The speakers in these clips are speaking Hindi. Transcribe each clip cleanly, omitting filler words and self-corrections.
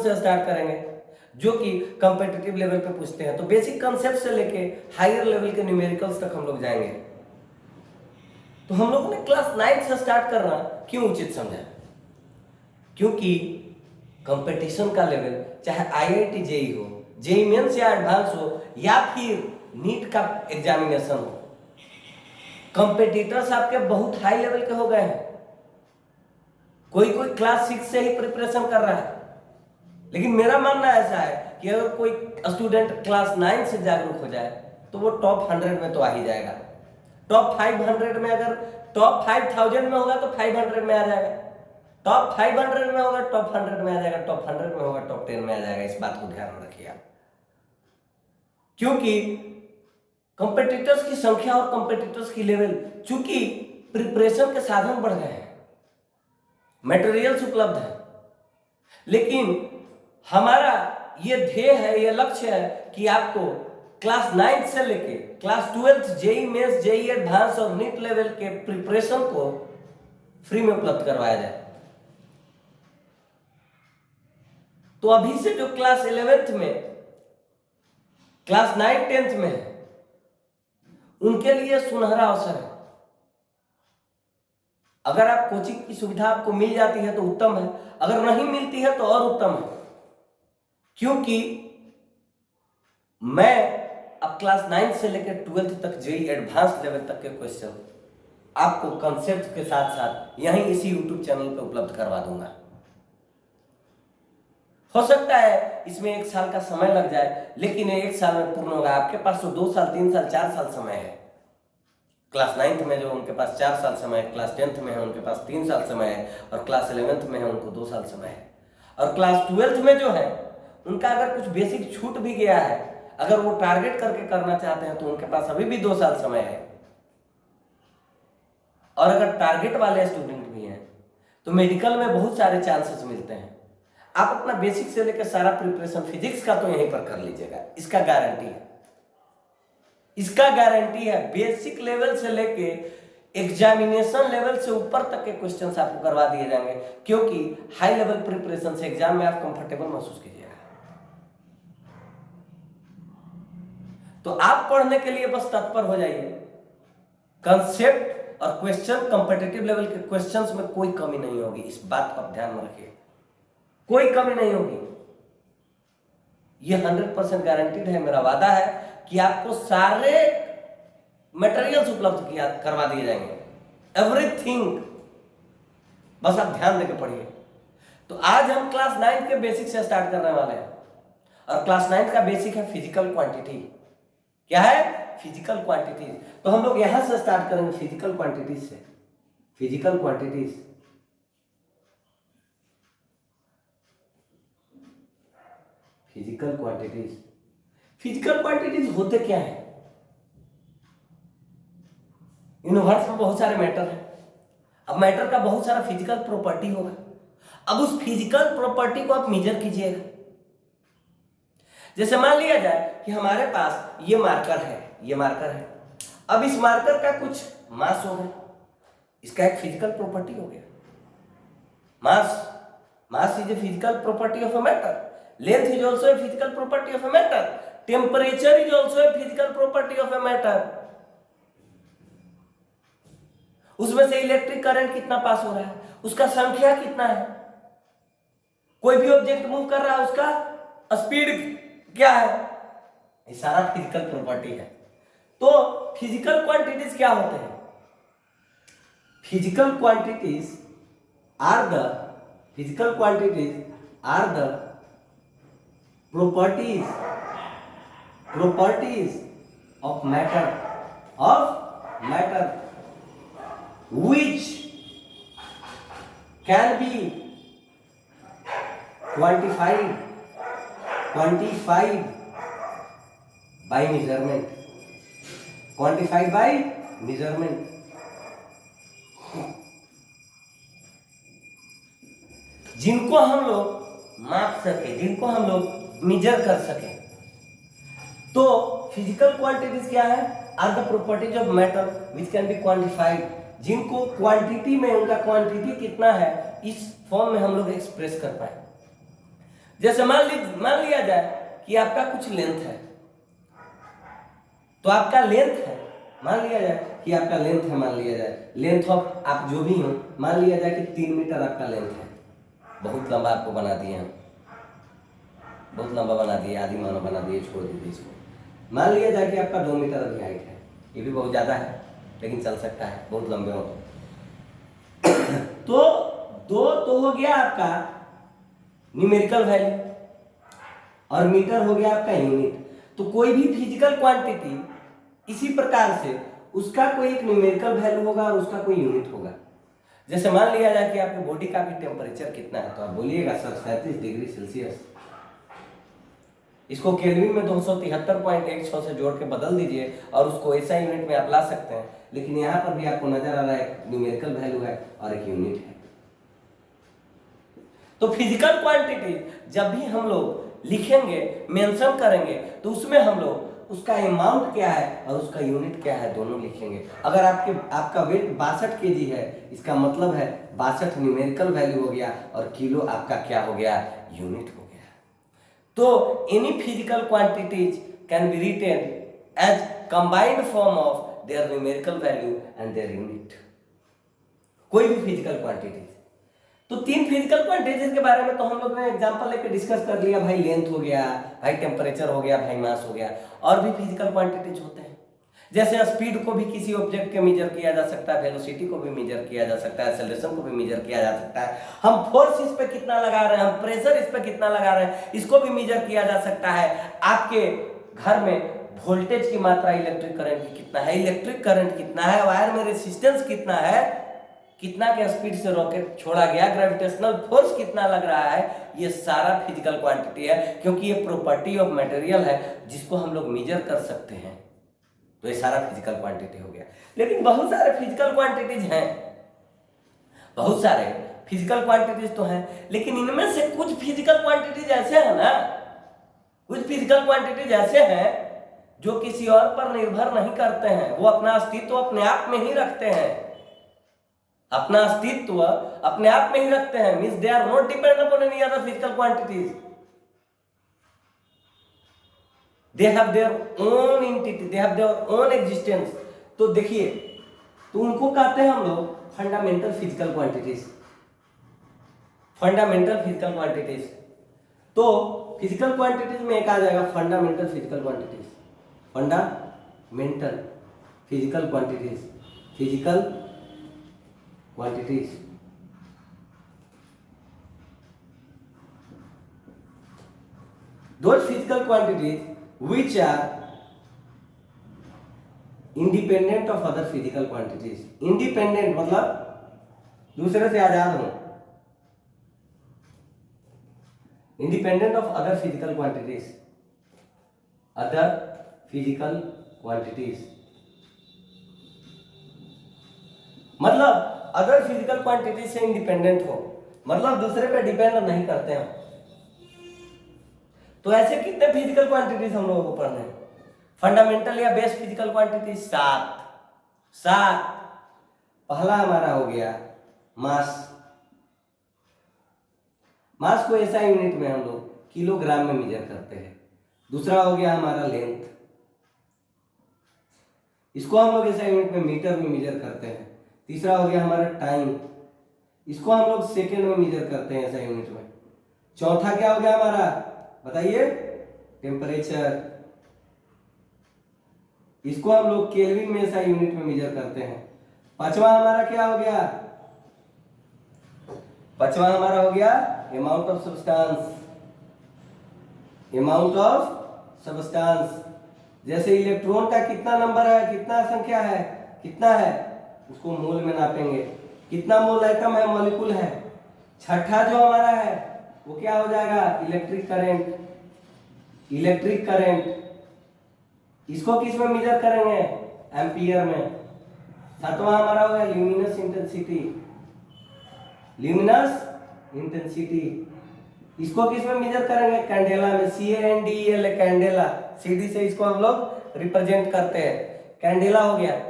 से स्टार्ट करेंगे जो कि कॉम्पिटिटिव लेवल पे पूछते हैं। तो बेसिक कंसेप्ट से लेके हायर लेवल के न्यूमेरिकल्स तक हम लोग जाएंगे। तो हम लोगों ने क्लास 9 से स्टार्ट करना क्यों उचित समझा? क्योंकि कंपटीशन का लेवल चाहे आईआईटी जेई हो, जेई मेंस या एडवांस हो, या फिर नीट का एग्जामिनेशन हो, कंपटीटर्स आपके बहुत हाई लेवल के हो गए हैं। कोई कोई क्लास 6 से ही प्रिपरेशन कर रहा है। लेकिन मेरा मानना ऐसा है कि अगर कोई स्टूडेंट क्लास 9 से जागरूक हो जाए तो वो टॉप 100 में तो आ ही जाएगा। टॉप 500 में, अगर टॉप 5000 में होगा तो 500 में आ जाएगा, टॉप 500 में होगा टॉप 100 में आ जाएगा, टॉप 100 में होगा टॉप 10 में आ जाएगा। इस बात को ध्यान में रखिए आप, क्योंकि कंपेटिटर्स की संख्या और कंपेटिटर्स की लेवल, चूंकि प्रिपरेशन के साधन बढ़ गए हैं, मटेरियल्स उपलब्ध है, लेकिन हमारा ये ध्येय है, ये लक्ष्य है कि आपको क्लास 9 से लेके class 12 JEE mains, JEE advance और नीट लेवल के प्रिपरेशन को फ्री में उपलब्ध करवाया जाए। तो अभी से जो क्लास 11th में, क्लास 9 10th में है, उनके लिए सुनहरा अवसर है। अगर आप कोचिंग की सुविधा आपको मिल जाती है तो उत्तम है, अगर नहीं मिलती है तो और उत्तम है, क्योंकि मैं अब क्लास 9 से लेकर 12th तक जेई एडवांस लेवल तक के क्वेश्चन आपको कंसेप्ट के साथ साथ यहीं इसी यूट्यूब चैनल पर उपलब्ध करवा दूंगा। हो सकता है इसमें 1 साल का समय लग जाए, लेकिन 1 साल में पूर्ण होगा। आपके पास तो 2 साल 3 साल 4 साल समय है। क्लास 9th में जो उनके पास 4 साल समय है, क्लास 10th में है उनके पास 3 साल समय है, और क्लास 11th में है उनको 2 साल समय है। और क्लास 12th में जो है उनका अगर कुछ बेसिक छूट भी गया है, अगर वो टारगेट करके करना चाहते हैं तो उनके पास अभी भी 2 साल समय है। और अगर टारगेट वाले स्टूडेंट भी हैं तो मेडिकल में बहुत सारे चांसेस मिलते हैं। आप अपना बेसिक से लेकर सारा प्रिपरेशन फिजिक्स का तो यहीं पर कर लीजिएगा, इसका गारंटी है, इसका गारंटी है। बेसिक लेवल से लेके एग्जामिनेशन लेवल से ऊपर तक के क्वेश्चंस आपको करवा दिए जाएंगे, क्योंकि हाई लेवल प्रिपरेशन से एग्जाम में आप कंफर्टेबल महसूस कीजिएगा। तो आप पढ़ने के लिए बस तत्पर हो जाइए। कंसेप्ट और क्वेश्चन, कॉम्पिटिटिव लेवल के क्वेश्चंस में कोई कमी नहीं होगी, इस बात को आप ध्यान में रखिए, कोई कमी नहीं होगी। यह 100% गारंटीड है। मेरा वादा है कि आपको सारे मटेरियल्स उपलब्ध करवा दिए जाएंगे, एवरीथिंग, बस आप ध्यान देकर पढ़िए। तो आज हम क्लास 9 के बेसिक से स्टार्ट करने वाले हैं, और क्लास 9 का बेसिक है फिजिकल क्वांटिटी। क्या है? Physical quantities. तो हम लोग यहां से स्टार्ट करेंगे फिजिकल क्वांटिटीज से। Physical quantities, physical quantities, physical quantities होते क्या है? यूनिवर्स में बहुत सारे मैटर हैं। अब मैटर का बहुत सारा फिजिकल प्रॉपर्टी होगा। अब उस फिजिकल प्रॉपर्टी को आप मेजर कीजिएगा। जैसे मान लिया जाए कि हमारे पास ये मार्कर है, ये मार्कर है। अब इस मार्कर का कुछ मास हो गया, इसका एक फिजिकल प्रॉपर्टी हो गया mass. Mass is a physical property of a matter. Length is also a physical property of a matter. Temperature is also a physical property of a matter. उसमें से इलेक्ट्रिक करंट कितना पास हो रहा है, उसका संख्या कितना है, कोई भी ऑब्जेक्ट मूव कर रहा है उसका स्पीड क्या है, ये सारा फिजिकल प्रॉपर्टी है। तो फिजिकल क्वांटिटीज क्या होते हैं? Physical quantities are the properties of matter which can be quantified by measurement, जिनको हम लोग माप सके, जिनको हम लोग मेजर कर सके। तो फिजिकल क्वांटिटीज क्या है? Are the properties of matter which can be quantified, जिनको क्वांटिटी में, उनका क्वांटिटी कितना है, इस फॉर्म में हम लोग एक्सप्रेस कर पाए। जैसे मान लिया जाए कि आपका कुछ लेंथ है, तो आपका लेंथ है, मान लिया जाए कि आपका लेंथ है, मान लिया जाए लेंथ ऑफ आप जो भी हो, मान लिया जाए कि 3 मीटर आपका लेंथ है। बहुत लंबा आपको बना दिए हम, बहुत लंबा बना दिए, आधी मानव बना दिए, छोड़ दीजिए इसको। मान लिया जाए कि आपका 2 मीटर अभी हाइट है, ये भी बहुत ज़्यादा है लेकिन चल सकता है, बहुत लंबे हो तो 2 तो हो गया आपका न्यूमेरिकल वैल्यू और मीटर हो गया आपका यूनिट। तो कोई भी फिजिकल क्वांटिटी इसी प्रकार से उसका कोई एक न्यूमेरिकल वैल्यू होगा और उसका कोई यूनिट होगा। जैसे मान लिया जाए कि आपके बॉडी का भी टेम्परेचर कितना है, तो आप बोलिएगा सर 37 डिग्री सेल्सियस। इसको केल्विन में 273.16 से जोड़ के बदल दीजिए और उसको ऐसा यूनिट में आप ला सकते हैं। लेकिन यहाँ पर भी आपको नजर आ रहा है एक न्यूमेरिकल वैल्यू है और एक यूनिट है। तो फिजिकल क्वांटिटी जब भी हम लोग लिखेंगे, मेंशन करेंगे, तो उसमें हम लोग उसका अमाउंट क्या है और उसका यूनिट क्या है दोनों लिखेंगे। अगर आपका वेट 62 kg है, इसका मतलब है 62 न्यूमेरिकल वैल्यू हो गया और किलो आपका क्या हो गया, यूनिट हो गया। तो any physical quantities can be written as combined form of their numerical value and their unit. कोई भी फिजिकल क्वांटिटीज, तो 3 फिजिकल क्वांटिटीज के बारे में तो हम लोग ने एग्जांपल लेके डिस्कस कर लिया, भाई लेंथ हो गया, भाई टेम्परेचर हो गया, भाई मास हो गया। और भी फिजिकल क्वांटिटीज होते हैं, जैसे स्पीड को भी किसी ऑब्जेक्ट के मेजर किया जा सकता है, वेलोसिटी को भी मेजर किया जा सकता है, एक्सेलरेशन को भी मेजर किया जा सकता है, हम फोर्स इस पे कितना लगा रहे हैं, हम प्रेशर इस पे कितना लगा रहे हैं, इसको भी मेजर किया जा सकता है। आपके घर में वोल्टेज की मात्रा, इलेक्ट्रिक करंट की कितना है, इलेक्ट्रिक करंट कितना है, वायर में रेसिस्टेंस कितना है, कितना के स्पीड से रॉकेट छोड़ा गया, ग्रेविटेशनल फोर्स कितना लग रहा है, ये सारा फिजिकल क्वांटिटी है, क्योंकि ये प्रॉपर्टी ऑफ मटेरियल है जिसको हम लोग मेजर कर सकते हैं। तो ये सारा फिजिकल क्वांटिटी हो गया। लेकिन बहुत सारे फिजिकल क्वांटिटीज हैं, बहुत सारे फिजिकल क्वांटिटीज तो हैं, लेकिन इनमें से कुछ फिजिकल क्वांटिटीज ऐसे हैं ना, कुछ फिजिकल क्वांटिटीज ऐसे हैं जो किसी और पर निर्भर नहीं करते हैं, वो अपना अस्तित्व अपने आप में ही रखते हैं, अपना अस्तित्व अपने आप में ही रखते हैं। Means they are not depend upon any other physical quantities, they have their own entity, they have their own existence. तो देखिए, तो उनको कहते हैं हम लोग fundamental physical quantities, fundamental physical quantities. तो फिजिकल क्वांटिटीज में एक आ जाएगा fundamental physical quantities, fundamental physical quantities, physical quantities। Those physical quantities which are independent of other physical quantities। independent मतलब दूसरे से आजाद हो, independent of other physical quantities, other physical quantities मतलब अदर फिजिकल क्वांटिटी से इंडिपेंडेंट हो, मतलब दूसरे पे डिपेंड नहीं करते हैं। तो ऐसे कितने फिजिकल क्वांटिटीज हम लोगों को पढ़ने हैं? फंडामेंटल या बेस फिजिकल क्वांटिटी 7। पहला हमारा हो गया मास, मास को ऐसा यूनिट में हम लोग किलोग्राम में मेजर करते हैं। दूसरा हो गया हमारा लेंथ, इसको हम लोग ऐसा यूनिट में मीटर में मेजर करते हैं। तीसरा हो गया हमारा टाइम, इसको हम लोग सेकेंड में मेजर करते हैं ऐसा यूनिट में। चौथा क्या हो गया हमारा, बताइए, टेम्परेचर, इसको हम लोग केल्विन में ऐसा यूनिट में मेजर करते हैं। पांचवा हमारा क्या हो गया, पांचवा हमारा हो गया amount of substance, amount of substance. जैसे इलेक्ट्रॉन का कितना नंबर है, कितना संख्या है, कितना है, उसको मोल में नापेंगे, कितना मोल एटम है, मॉलिक्यूल है। छठा जो हमारा है वो क्या हो जाएगा, इलेक्ट्रिक करंट, इलेक्ट्रिक करंट, इसको किस में मेजर करेंगे, एम्पियर में। सातवां हमारा हो गया ल्यूमिनस इंटेंसिटी, ल्यूमिनस इंटेंसिटी, इसको किस में मेजर करेंगे, कैंडेला में, CANDEL, कैंडेला, CD से इसको हम लोग रिप्रेजेंट करते हैं, कैंडेला हो गया।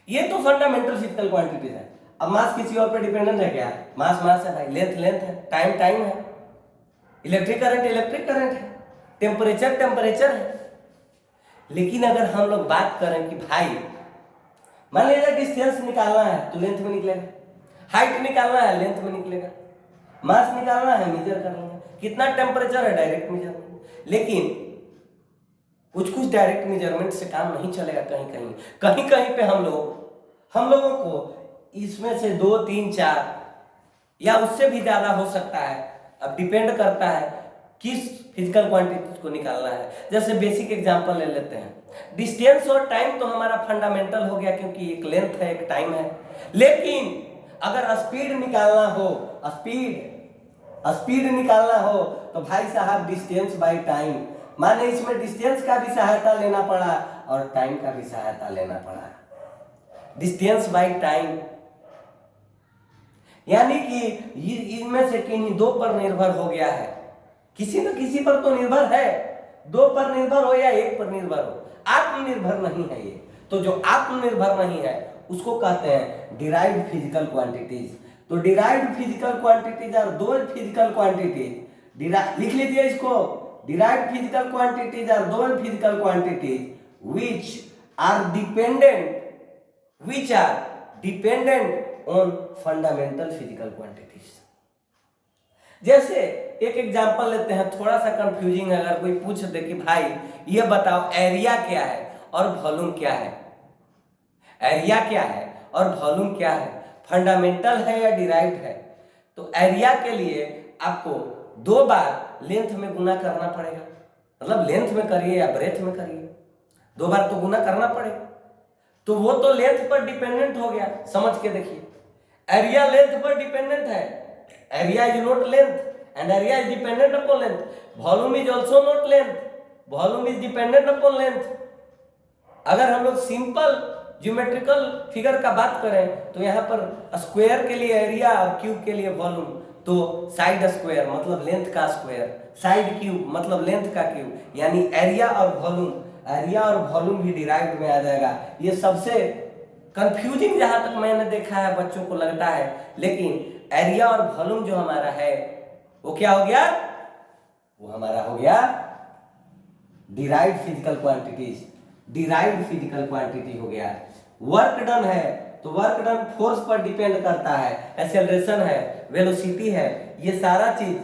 ये तो फंडामेंटल फिजिकल क्वांटिटीज है। अब मास किसी और पे डिपेंडेंट है क्या, मास मास है भाई, लेंथ लेंथ है, टाइम टाइम है। इलेक्ट्रिक करंट है, टेम्परेचर है। लेकिन अगर हम लोग बात करें कि भाई मान लीजिए डिस्टेंस निकालना है तो लेंथ में निकलेगा, हाइट निकालना है लेंथ में निकलेगा, मास निकालना है मेजर कर लेंगे, कितना टेम्परेचर है डायरेक्ट मेजरमेंट। लेकिन कुछ डायरेक्ट मेजरमेंट से काम नहीं चलेगा, कहीं कहीं पे हम लोगों को इसमें से 2, 3, 4 या उससे भी ज्यादा हो सकता है, अब डिपेंड करता है किस फिजिकल क्वांटिटी को निकालना है। जैसे बेसिक एग्जांपल ले लेते हैं, डिस्टेंस और टाइम तो हमारा फंडामेंटल हो गया क्योंकि एक लेंथ है एक टाइम है। लेकिन अगर स्पीड निकालना हो, स्पीड निकालना हो तो भाई साहब डिस्टेंस बाय टाइम, माने इसमें डिस्टेंस का भी सहायता लेना पड़ा और टाइम का भी सहायता लेना पड़ा। डिस्टेंस बाय टाइम यानी कि इनमें से किन्हीं दो पर निर्भर हो गया है, किसी न किसी पर तो निर्भर है, दो पर निर्भर हो या एक पर निर्भर हो, आत्मनिर्भर नहीं है ये। तो जो आत्मनिर्भर नहीं है उसको कहते हैं डिराइव्ड फिजिकल क्वांटिटीज। तो डिराइव्ड फिजिकल क्वांटिटीज और दो फिजिकल क्वांटिटीज, लिख लीजिए इसको, डिराइव्ड फिजिकल क्वांटिटीज और दो physical quantities which are dependent on fundamental physical quantities। जैसे एक एग्जांपल लेते हैं, थोड़ा सा कंफ्यूजिंग है, अगर कोई पूछ दे कि भाई ये बताओ एरिया क्या है और वॉल्यूम क्या है, एरिया क्या है और वॉल्यूम क्या है, फंडामेंटल है या डिराइव्ड है। तो एरिया के लिए आपको 2 बार लेंथ में गुना करना पड़ेगा, मतलब लेंथ में करिए या ब्रेथ में करिए, 2 बार तो गुना करना पड़ेगा। तो वो तो लेंथ पर डिपेंडेंट हो गया, समझ के देखिए, एरिया लेंथ पर डिपेंडेंट है, area is not length and area is dependent upon length, volume is also not length, volume is dependent upon length. अगर हम लोग सिंपल ज्योमेट्रिकल फिगर का बात करें तो यहाँ पर स्क्वायर के लिए एरिया और क्यूब के लिए वॉल्यूम, तो साइड स्क्वायर मतलब लेंथ का स्क्वायर, साइड क्यूब मतलब लेंथ का क्यूब, यानी एरिया और वॉल्यूम भी डिराइव्ड में आ जाएगा। ये सबसे कंफ्यूजिंग जहां तक मैंने देखा है बच्चों को लगता है, लेकिन एरिया और वॉल्यूम जो हमारा है वो क्या हो गया, वो हमारा हो गया derived physical quantities, derived physical quantity हो गया। वर्क डन है तो वर्क डन फोर्स पर डिपेंड करता है, एक्सेलरेशन है, वेलोसिटी है, ये सारा चीज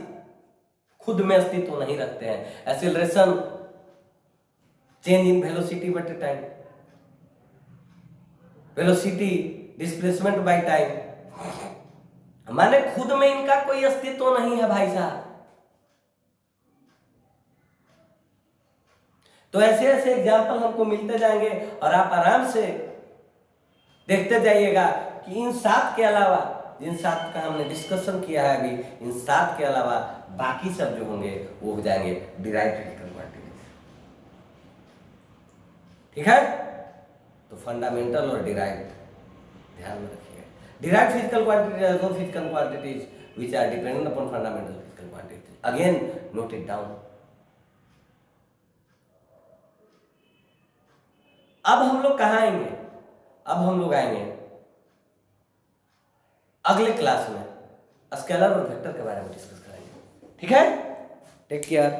खुद में अस्तित्व नहीं रखते हैं। Acceleration change in velocity but time, velocity displacement by time, माने खुद में इनका कोई अस्तित्व नहीं है भाई साहब। तो ऐसे ऐसे एग्जाम्पल हमको मिलते जाएंगे और आप आराम से देखते जाइएगा कि इन 7 के अलावा, जिन 7 का हमने डिस्कशन किया है अभी, इन 7 के अलावा बाकी सब जो होंगे वो हो जाएंगे डिराइव्ड फिजिकल क्वांटिटीज। ठीक है, तो फंडामेंटल और डिराइव्ड ध्यान में रखिएगा। Derived physical quantities are those physical quantities which are dependent upon fundamental physical quantities. Again note it down. अब हम लोग कहाँ आएंगे, अब हम लोग आएंगे अगले क्लास में स्केलर और वेक्टर के बारे में डिस्कस करेंगे। ठीक है, टेक केयर।